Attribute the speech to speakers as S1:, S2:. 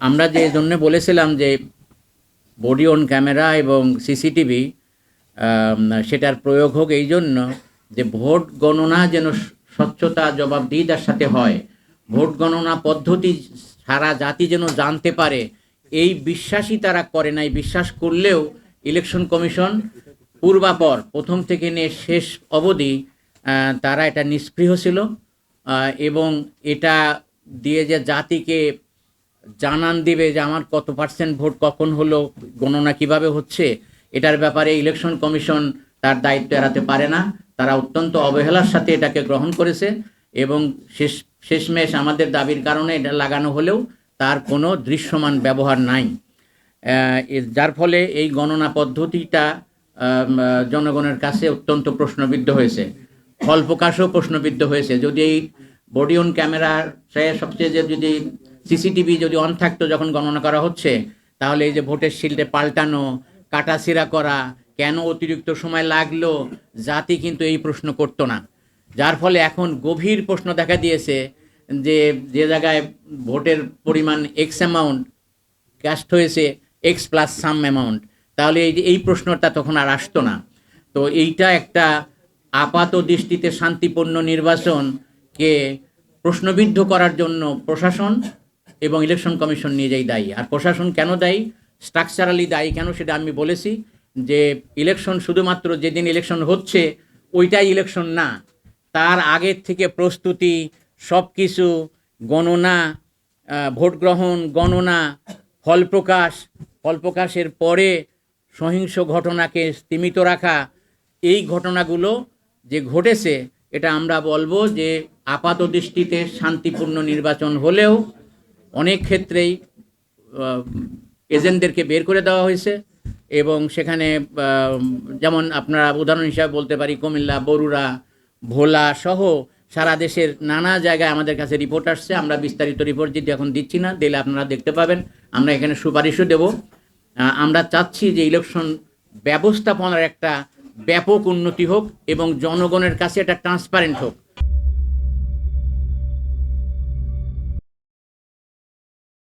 S1: আমরা যে জন্য বলেছিলাম যে বডি অন ক্যামেরা এবং সিসিটিভি সেটার প্রয়োগ হোক এই জন্য যে ভোট গণনা যেন স্বচ্ছতা জবাবদিহিতার সাথে হয়, ভোট গণনা পদ্ধতি সারা জাতি যেন জানতে পারে, এই বিশ্বাসই তারা করে নাই। বিশ্বাস করলেও ইলেকশন কমিশন পূর্বাপর প্রথম থেকে নিয়ে শেষ অবধি তারা এটা নিষ্ক্রিয় ছিল এবং এটা দিয়ে যে জাতিকে জানান দিবে যে আমার কত পার্সেন্ট ভোট কখন হলো, গণনা কিভাবে হচ্ছে, এটার ব্যাপারে ইলেকশন কমিশন তার দায়িত্ব এড়াতে পারে না। তারা অত্যন্ত অবহেলার সাথে এটাকে গ্রহণ করেছে এবং শেষমেশ আমাদের দাবির কারণে এটা লাগানো হলেও তার কোনো দৃশ্যমান ব্যবহার নাই, যার ফলে এই গণনা পদ্ধতিটা জনগণের কাছে অত্যন্ত প্রশ্নবিদ্ধ হয়েছে, ফল প্রকাশও প্রশ্নবিদ্ধ হয়েছে। যদি এই বডি অন ক্যামেরার সবচেয়ে যদি সিসিটিভি যদি অন থাকতো যখন গণনা করা হচ্ছে, তাহলে এই যে ভোটের শিল্ডে পাল্টানো, কাটাছিড়া করা, কেন অতিরিক্ত সময় লাগলো, জাতি কিন্তু এই প্রশ্ন করতো না। যার ফলে এখন গভীর প্রশ্ন দেখা দিয়েছে যে যে জায়গায় ভোটের পরিমাণ এক্স অ্যামাউন্ট ক্যাস্ট হয়েছে এক্স প্লাস সাম অ্যামাউন্ট, তাহলে এই প্রশ্নটা তখন আর আসতো না। তো এইটা একটা আপাত দৃষ্টিতে শান্তিপূর্ণ নির্বাচনকে প্রশ্নবিদ্ধ করার জন্য প্রশাসন এবং ইলেকশন কমিশন নিজেই দায়ী। আর প্রশাসন কেন দায়ী, স্ট্রাকচারালি দায়ী কেন সেটা আমি বলেছি, যে ইলেকশন শুধুমাত্র যেদিন ইলেকশন হচ্ছে ওইটাই ইলেকশন না, তার আগের থেকে প্রস্তুতি, সব কিছু, গণনা, ভোট গ্রহণ, গণনা, ফল প্রকাশের পরে সহিংস ঘটনাকে স্তীমিত রাখা, এই ঘটনাগুলো যে ঘটেছে এটা আমরা বলবো যে আপাত দৃষ্টিতে শান্তিপূর্ণ নির্বাচন হলেও অনেক ক্ষেত্রেই এজেন্টদেরকে বের করে দেওয়া হয়েছে এবং সেখানে যেমন আপনারা উদাহরণ হিসাবে বলতে পারি কুমিল্লা, বরুড়া, ভোলা সহ সারা দেশের নানা জায়গায় আমাদের কাছে রিপোর্ট আসছে। আমরা বিস্তারিত রিপোর্ট যদি এখন দিচ্ছি না, দিলে আপনারা দেখতে পাবেন। আমরা এখানে সুপারিশও দেব। আমরা চাচ্ছি যে ইলেকশন ব্যবস্থাপনার একটা ব্যাপক উন্নতি হোক এবং জনগণের কাছে এটা ট্রান্সপারেন্ট হোক।